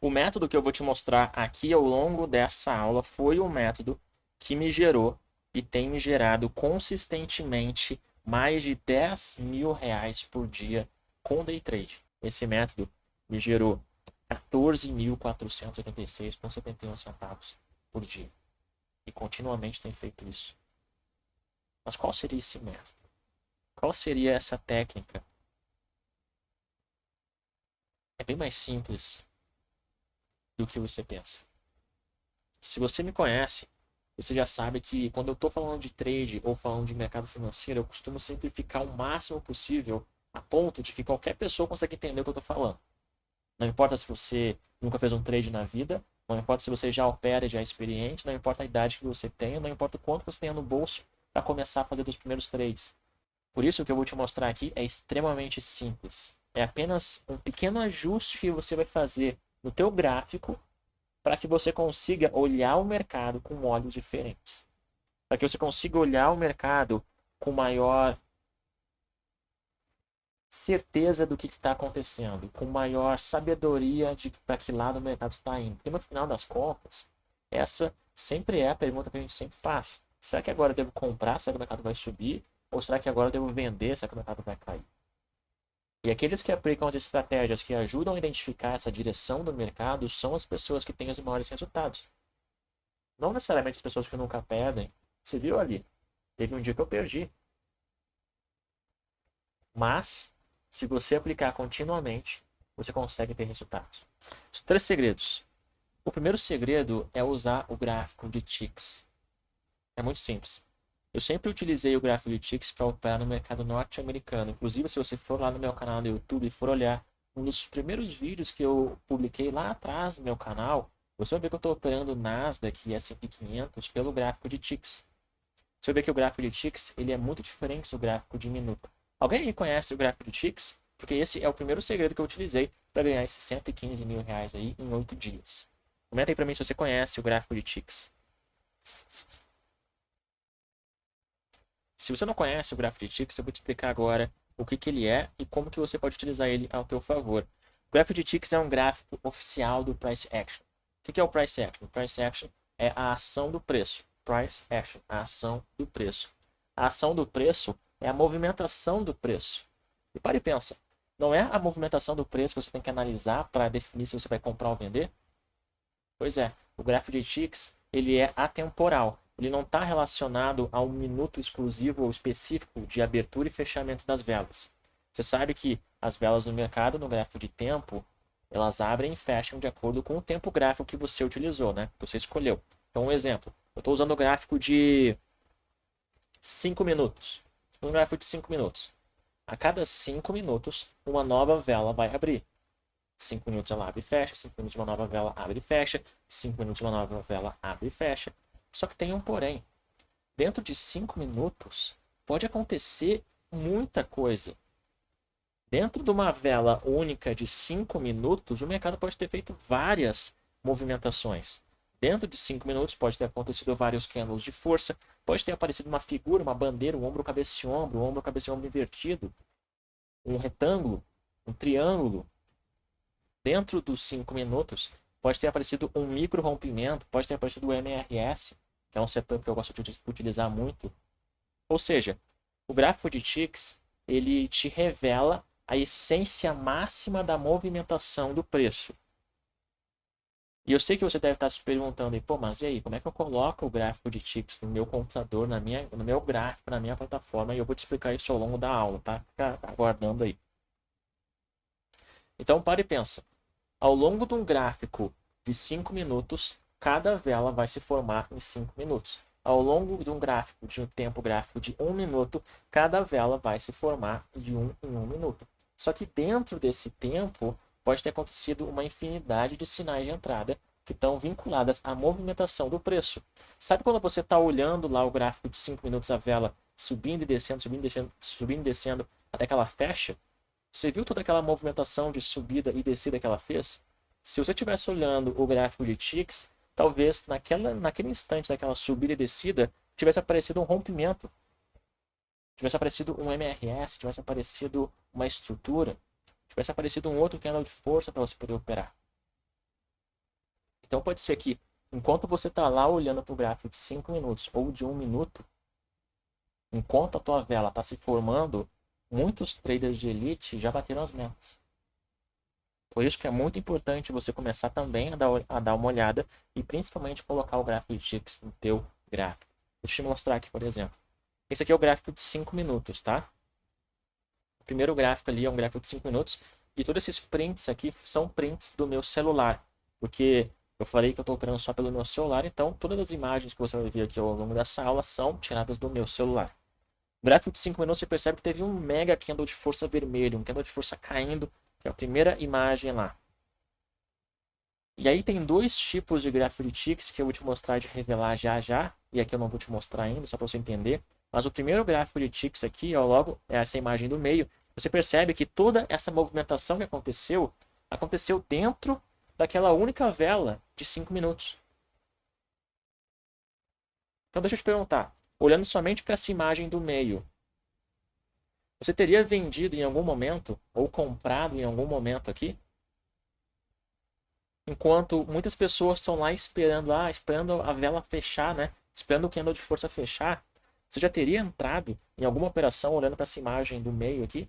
O método que eu vou te mostrar aqui ao longo dessa aula foi o método que me gerou e tem me gerado consistentemente mais de R$ 10.000 por dia com day trade. Esse método me gerou 14.486,71 por dia. E continuamente tem feito isso. Mas qual seria esse método? Qual seria essa técnica? É bem mais simples do que você pensa. Se você me conhece, você já sabe que quando eu estou falando de trade ou falando de mercado financeiro, eu costumo simplificar o máximo possível a ponto de que qualquer pessoa consegue entender o que eu estou falando. Não importa se você nunca fez um trade na vida, não importa se você já opera e já é experiente, não importa a idade que você tenha, não importa o quanto você tenha no bolso para começar a fazer os primeiros trades. Por isso, o que eu vou te mostrar aqui é extremamente simples. É apenas um pequeno ajuste que você vai fazer no teu gráfico para que você consiga olhar o mercado com olhos diferentes. Para que você consiga olhar o mercado com maior certeza do que está acontecendo, com maior sabedoria de para que lado o mercado está indo. Porque no final das contas, essa sempre é a pergunta que a gente sempre faz. Será que agora eu devo comprar? Será que o mercado vai subir? Ou será que agora eu devo vender? Será que o mercado vai cair? E aqueles que aplicam as estratégias que ajudam a identificar essa direção do mercado são as pessoas que têm os maiores resultados. Não necessariamente as pessoas que nunca perdem. Você viu ali? Teve um dia que eu perdi. Mas, se você aplicar continuamente, você consegue ter resultados. Os 3 segredos. O primeiro segredo é usar o gráfico de ticks. É muito simples. Eu sempre utilizei o gráfico de ticks para operar no mercado norte-americano. Inclusive, se você for lá no meu canal no YouTube e for olhar um dos primeiros vídeos que eu publiquei lá atrás no meu canal, você vai ver que eu estou operando Nasdaq e S&P 500 pelo gráfico de ticks. Você vai ver que o gráfico de ticks ele é muito diferente do gráfico de minuto. Alguém aí conhece o gráfico de ticks? Porque esse é o primeiro segredo que eu utilizei para ganhar esses R$ 115.000 aí em 8 dias. Comenta aí para mim se você conhece o gráfico de ticks. Se você não conhece o gráfico de ticks, eu vou te explicar agora o que ele é e como que você pode utilizar ele ao teu favor. O gráfico de ticks é um gráfico oficial do Price Action. O que é o Price Action? O Price Action é a ação do preço. Price Action, a ação do preço. A ação do preço é a movimentação do preço. E para e pensa, não é a movimentação do preço que você tem que analisar para definir se você vai comprar ou vender? Pois é, o gráfico de ticks ele é atemporal. Ele não está relacionado a um minuto exclusivo ou específico de abertura e fechamento das velas. Você sabe que as velas no mercado, no gráfico de tempo, elas abrem e fecham de acordo com o tempo gráfico que você utilizou, né? Que você escolheu. Então, um exemplo. Eu estou usando o gráfico de 5 minutos. Um gráfico de 5 minutos. A cada 5 minutos, uma nova vela vai abrir. 5 minutos ela abre e fecha, 5 minutos uma nova vela abre e fecha, 5 minutos uma nova vela abre e fecha. Só que tem um porém. Dentro de 5 minutos pode acontecer muita coisa. Dentro de uma vela única de 5 minutos, o mercado pode ter feito várias movimentações. Dentro de 5 minutos pode ter acontecido vários candles de força, pode ter aparecido uma figura, uma bandeira, um ombro, cabeça e ombro, um ombro, cabeça e ombro invertido, um retângulo, um triângulo. Dentro dos 5 minutos, pode ter aparecido um micro rompimento, pode ter aparecido o MRS, que é um setup que eu gosto de utilizar muito. Ou seja, o gráfico de ticks, ele te revela a essência máxima da movimentação do preço. E eu sei que você deve estar se perguntando, pô, mas e aí, como é que eu coloco o gráfico de ticks no meu computador, no meu gráfico, na minha plataforma? E eu vou te explicar isso ao longo da aula, tá? Fica aguardando aí. Então, pare e pensa. Ao longo de um gráfico de 5 minutos, cada vela vai se formar em 5 minutos. Ao longo de um gráfico, de um tempo gráfico de 1 minuto, cada vela vai se formar de 1 em 1 minuto. Só que dentro desse tempo, pode ter acontecido uma infinidade de sinais de entrada que estão vinculadas à movimentação do preço. Sabe quando você está olhando lá o gráfico de 5 minutos, a vela subindo e descendo, subindo e descendo, subindo e descendo, até que ela fecha? Você viu toda aquela movimentação de subida e descida que ela fez? Se você estivesse olhando o gráfico de ticks, talvez naquele instante daquela subida e descida, tivesse aparecido um rompimento, tivesse aparecido um MRS, tivesse aparecido uma estrutura, tivesse aparecido um outro candle de força para você poder operar. Então pode ser que, enquanto você está lá olhando para o gráfico de 5 minutos ou de 1 minuto, enquanto a tua vela está se formando, muitos traders de elite já bateram as metas. Por isso que é muito importante você começar também a dar uma olhada e principalmente colocar o gráfico de ticks no teu gráfico. Deixa eu te mostrar aqui, por exemplo. Esse aqui é o gráfico de 5 minutos, tá? O primeiro gráfico ali é um gráfico de 5 minutos e todos esses prints aqui são prints do meu celular, porque eu falei que eu estou operando só pelo meu celular, então todas as imagens que você vai ver aqui ao longo dessa aula são tiradas do meu celular. O gráfico de 5 minutos você percebe que teve um mega candle de força vermelho, um candle de força caindo, que é a primeira imagem lá. E aí tem dois tipos de gráfico de ticks que eu vou te mostrar de revelar já já, e aqui eu não vou te mostrar ainda, só para você entender. Mas o primeiro gráfico de ticks aqui, ó, logo é essa imagem do meio, você percebe que toda essa movimentação que aconteceu dentro daquela única vela de 5 minutos. Então deixa eu te perguntar, olhando somente para essa imagem do meio, você teria vendido em algum momento, ou comprado em algum momento aqui? Enquanto muitas pessoas estão lá esperando a vela fechar, né? Esperando o candle de força fechar, você já teria entrado em alguma operação olhando para essa imagem do meio aqui?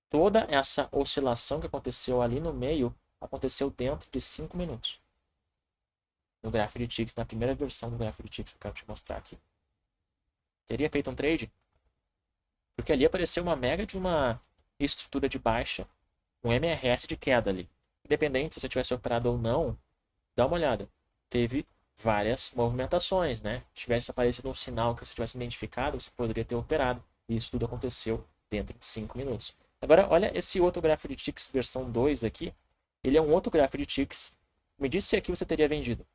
Toda essa oscilação que aconteceu ali no meio aconteceu dentro de 5 minutos. No gráfico de ticks, na primeira versão do gráfico de ticks que eu quero te mostrar aqui. Teria feito um trade? Porque ali apareceu uma mega de uma estrutura de baixa, um MRS de queda ali. Independente se você tivesse operado ou não, dá uma olhada. Teve várias movimentações, né? Se tivesse aparecido um sinal que você tivesse identificado, você poderia ter operado. E isso tudo aconteceu dentro de 5 minutos. Agora, olha esse outro gráfico de ticks versão 2 aqui. Ele é um outro gráfico de ticks. Me diz se aqui você teria vendido.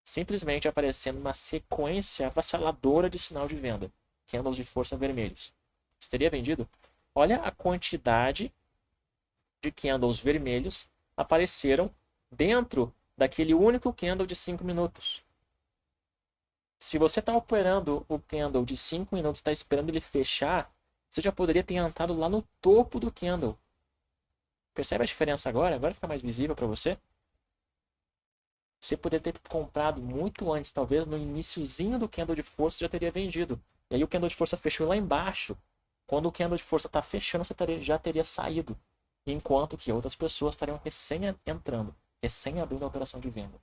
Simplesmente aparecendo uma sequência avassaladora de sinal de venda. Candles de força vermelhos. Você teria vendido? Olha a quantidade de candles vermelhos apareceram dentro daquele único candle de 5 minutos. Se você está operando o candle de 5 minutos e está esperando ele fechar, você já poderia ter entrado lá no topo do candle. Percebe a diferença agora? Agora fica mais visível para você? Você poderia ter comprado muito antes, talvez no iniciozinho do candle de força já teria vendido. E aí o candle de força fechou lá embaixo. Quando o candle de força está fechando, você já teria saído. Enquanto que outras pessoas estariam recém entrando, recém abrindo a operação de venda.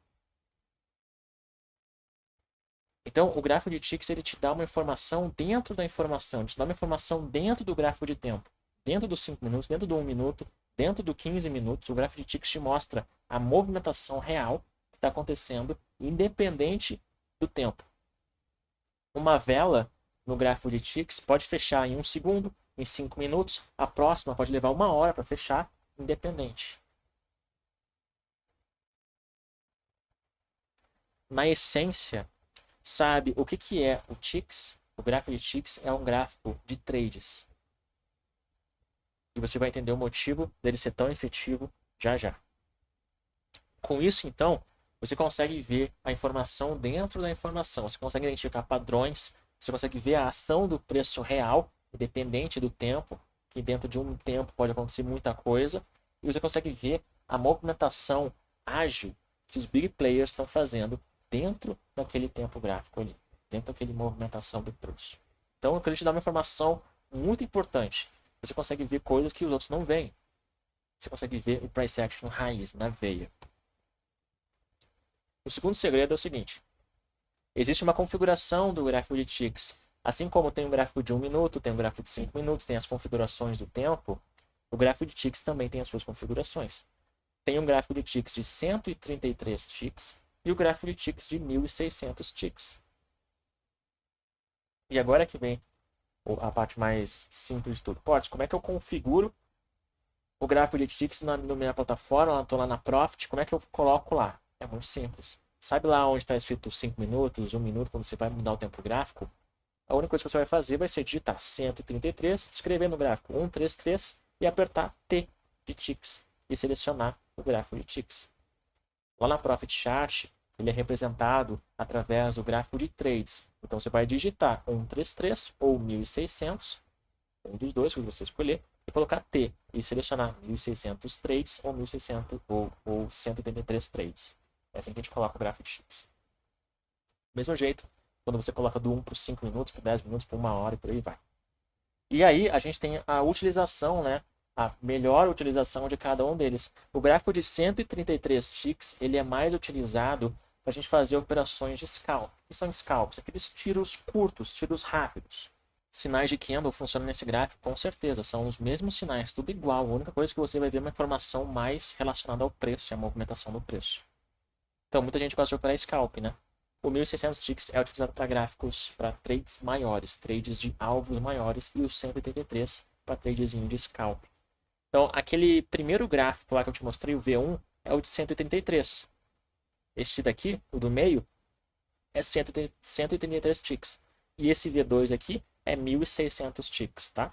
Então, o gráfico de ticks ele te dá uma informação dentro da informação, ele te dá uma informação dentro do gráfico de tempo, dentro dos 5 minutos, dentro do 1 minuto, dentro do 15 minutos. O gráfico de ticks te mostra a movimentação real que está acontecendo, independente do tempo. Uma vela no gráfico de ticks pode fechar em 1 segundo, em 5 minutos, a próxima pode levar 1 hora para fechar, independente. Na essência, sabe o que é o ticks? O gráfico de ticks é um gráfico de trades. E você vai entender o motivo dele ser tão efetivo já já. Com isso, então, você consegue ver a informação dentro da informação. Você consegue identificar padrões, você consegue ver a ação do preço real, independente do tempo, que dentro de um tempo pode acontecer muita coisa. E você consegue ver a movimentação ágil que os big players estão fazendo dentro daquele tempo gráfico ali, dentro daquele movimentação do preço. Então, eu queria te dar uma informação muito importante. Você consegue ver coisas que os outros não veem. Você consegue ver o price action raiz, na veia. O segundo segredo é o seguinte. Existe uma configuração do gráfico de ticks. Assim como tem um gráfico de 1 minuto, tem um gráfico de 5 minutos, tem as configurações do tempo, o gráfico de ticks também tem as suas configurações. Tem um gráfico de ticks de 133 ticks e o gráfico de ticks de 1.600 ticks. E agora que vem a parte mais simples de tudo. Pode, como é que eu configuro o gráfico de ticks na minha plataforma? Estou lá na Profit, como é que eu coloco lá? É muito simples. Sabe lá onde está escrito 5 minutos, 1 minuto, quando você vai mudar o tempo gráfico? A única coisa que você vai fazer vai ser digitar 133, escrever no gráfico 133 e apertar T de ticks e selecionar o gráfico de ticks. Lá na Profit Chart, ele é representado através do gráfico de trades. Então você vai digitar 133 ou 1.600, um dos dois que você escolher, e colocar T e selecionar 1.600 trades ou 1.600 ou 183 trades. É assim que a gente coloca o gráfico de ticks. Do mesmo jeito, quando você coloca do 1 para 5 minutos, para 10 minutos, para 1 hora e por aí vai. E aí a gente tem a utilização, né? A melhor utilização de cada um deles. O gráfico de 133 ticks, ele é mais utilizado para a gente fazer operações de scalp. O que são scalps? Aqueles tiros curtos, tiros rápidos. Sinais de candle funcionam nesse gráfico, com certeza. São os mesmos sinais, tudo igual. A única coisa que você vai ver é uma informação mais relacionada ao preço, a movimentação do preço. Então, muita gente gosta de operar scalp, né? O 1.600 ticks é utilizado para gráficos, para trades maiores, trades de alvos maiores, e o 183 para tradezinho de scalp. Então, aquele primeiro gráfico lá que eu te mostrei, o V1, é o de 183. Este daqui, o do meio, é 183 ticks. E esse V2 aqui é 1.600 ticks, tá?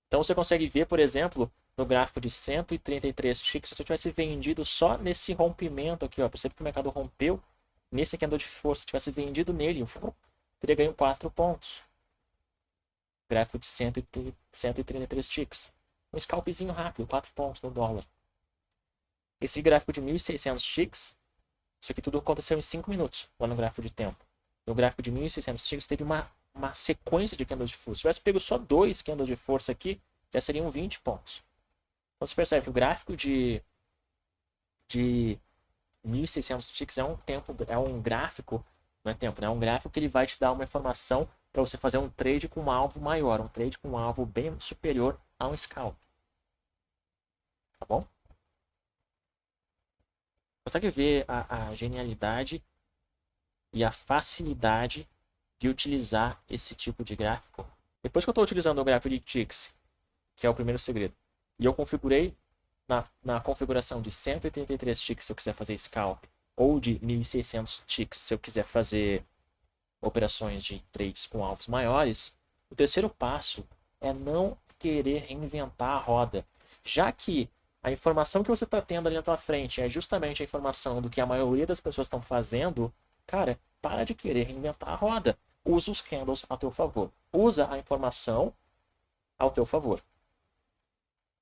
Então, você consegue ver, por exemplo, no gráfico de 133 ticks, se você tivesse vendido só nesse rompimento aqui, ó, percebe que o mercado rompeu, nesse candle de força, tivesse vendido nele, teria ganho 4 pontos. Gráfico de 133 ticks. Um scalpzinho rápido, 4 pontos no dólar. Esse gráfico de 1.600 ticks, isso aqui tudo aconteceu em 5 minutos, lá no gráfico de tempo. No gráfico de 1.600 ticks teve uma sequência de candles de força. Se tivesse pego só 2 candles de força aqui, já seriam 20 pontos. Então você percebe que o gráfico de 1.600 ticks é um gráfico, não é tempo, né? É um gráfico que ele vai te dar uma informação para você fazer um trade com um alvo maior, um trade com um alvo bem superior a um scalp. Tá bom? Consegue ver a genialidade e a facilidade de utilizar esse tipo de gráfico? Depois que eu estou utilizando o gráfico de ticks, que é o primeiro segredo, e eu configurei na configuração de 183 ticks se eu quiser fazer scalp, ou de 1.600 ticks se eu quiser fazer operações de trades com alvos maiores, o terceiro passo é não querer reinventar a roda. Já que a informação que você está tendo ali na tua frente é justamente a informação do que a maioria das pessoas estão fazendo, cara, para de querer reinventar a roda. Usa os candles a teu favor. Usa a informação ao teu favor.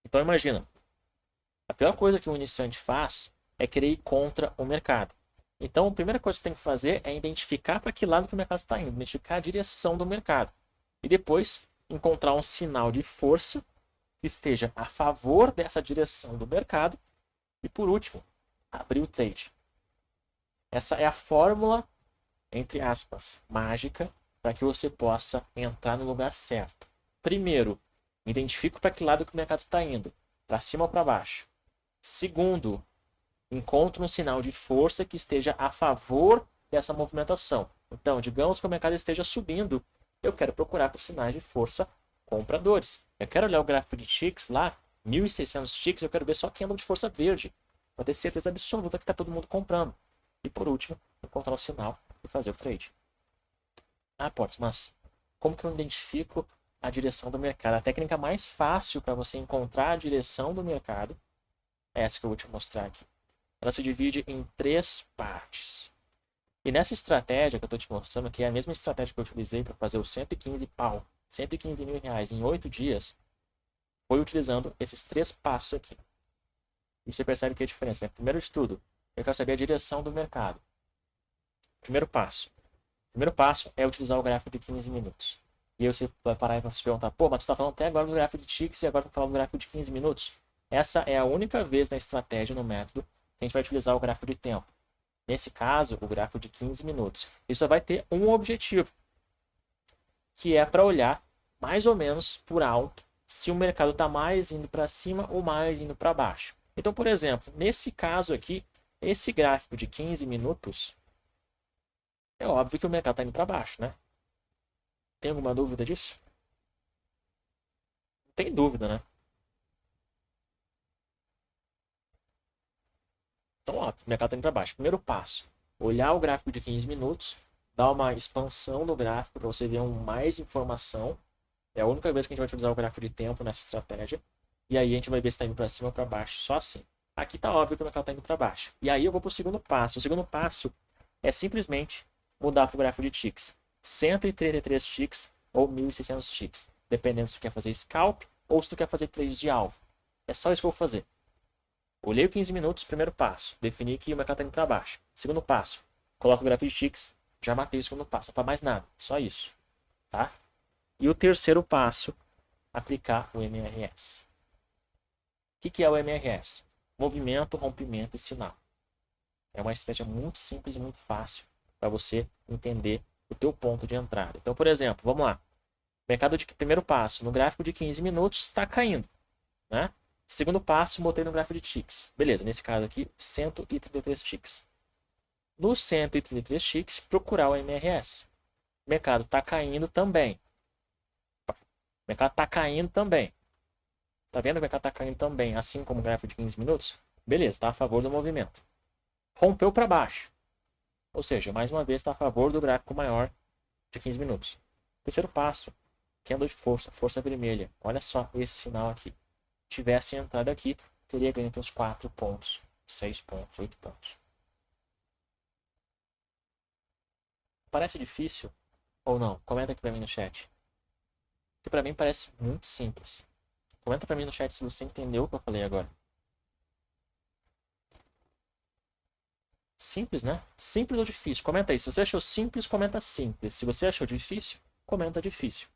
Então imagina, a pior coisa que um iniciante faz é querer ir contra o mercado. Então a primeira coisa que você tem que fazer é identificar para que lado que o mercado está indo, identificar a direção do mercado. E depois encontrar um sinal de força que esteja a favor dessa direção do mercado. E por último, abrir o trade. Essa é a fórmula, entre aspas, mágica, para que você possa entrar no lugar certo. Primeiro, identifique para que lado que o mercado está indo, para cima ou para baixo. Segundo, encontre um sinal de força que esteja a favor dessa movimentação. Então, digamos que o mercado esteja subindo, eu quero procurar por sinais de força compradores. Eu quero olhar o gráfico de ticks lá, 1.600 ticks, eu quero ver só candle de força verde, para ter certeza absoluta que está todo mundo comprando. E por último, encontrar o sinal e fazer o trade. Ah, Portes, mas como que eu identifico a direção do mercado? A técnica mais fácil para você encontrar a direção do mercado é essa que eu vou te mostrar aqui. Ela se divide em 3 partes. E nessa estratégia que eu estou te mostrando, que é a mesma estratégia que eu utilizei para fazer os 115 mil reais em 8 dias, foi utilizando esses 3 passos aqui. E você percebe que é a diferença, né? Primeiro de tudo, eu quero saber a direção do mercado. Primeiro passo. Primeiro passo é utilizar o gráfico de 15 minutos. E aí você vai parar e vai se perguntar, pô, mas tu está falando até agora do gráfico de ticks e agora tu tá falando do gráfico de 15 minutos? Essa é a única vez na estratégia, no método, que a gente vai utilizar o gráfico de tempo. Nesse caso, o gráfico de 15 minutos. Ele só vai ter um objetivo, que é para olhar mais ou menos por alto se o mercado está mais indo para cima ou mais indo para baixo. Então, por exemplo, nesse caso aqui, esse gráfico de 15 minutos, é óbvio que o mercado está indo para baixo, né? Tem alguma dúvida disso? Não tem dúvida, né? Então, ó, o mercado está indo para baixo. Primeiro passo, olhar o gráfico de 15 minutos, dar uma expansão no gráfico para você ver mais informação. É a única vez que a gente vai utilizar o gráfico de tempo nessa estratégia. E aí a gente vai ver se está indo para cima ou para baixo, só assim. Aqui está óbvio que o mercado está indo para baixo. E aí eu vou para o segundo passo. O segundo passo é simplesmente mudar para o gráfico de ticks. 133 ticks ou 1.600 ticks. Dependendo se você quer fazer scalp ou se tu quer fazer trades de alvo. É só isso que eu vou fazer. Olhei o 15 minutos, primeiro passo, defini que o mercado está indo para baixo. Segundo passo, coloco o gráfico de ticks, já matei o segundo passo, não faz mais nada, só isso, tá? E o terceiro passo, aplicar o MRS. O que é o MRS? Movimento, rompimento e sinal. É uma estratégia muito simples e muito fácil para você entender o teu ponto de entrada. Então, por exemplo, vamos lá. Mercado de primeiro passo, no gráfico de 15 minutos, está caindo, né? Segundo passo, botei no gráfico de ticks. Beleza, nesse caso aqui, 133 ticks. Nos 133 ticks, procurar o MRS. O mercado está caindo também. O mercado está caindo também. Tá vendo que o mercado está caindo também, assim como o gráfico de 15 minutos? Beleza, está a favor do movimento. Rompeu para baixo. Ou seja, mais uma vez está a favor do gráfico maior de 15 minutos. Terceiro passo, candle de força, força vermelha. Olha só esse sinal aqui. Tivesse entrado aqui, teria ganho entre uns 4 pontos, 6 pontos, 8 pontos. Parece difícil ou não? Comenta aqui para mim no chat. Porque para mim parece muito simples. Comenta para mim no chat se você entendeu o que eu falei agora. Simples, né? Simples ou difícil? Comenta aí. Se você achou simples, comenta simples. Se você achou difícil, comenta difícil.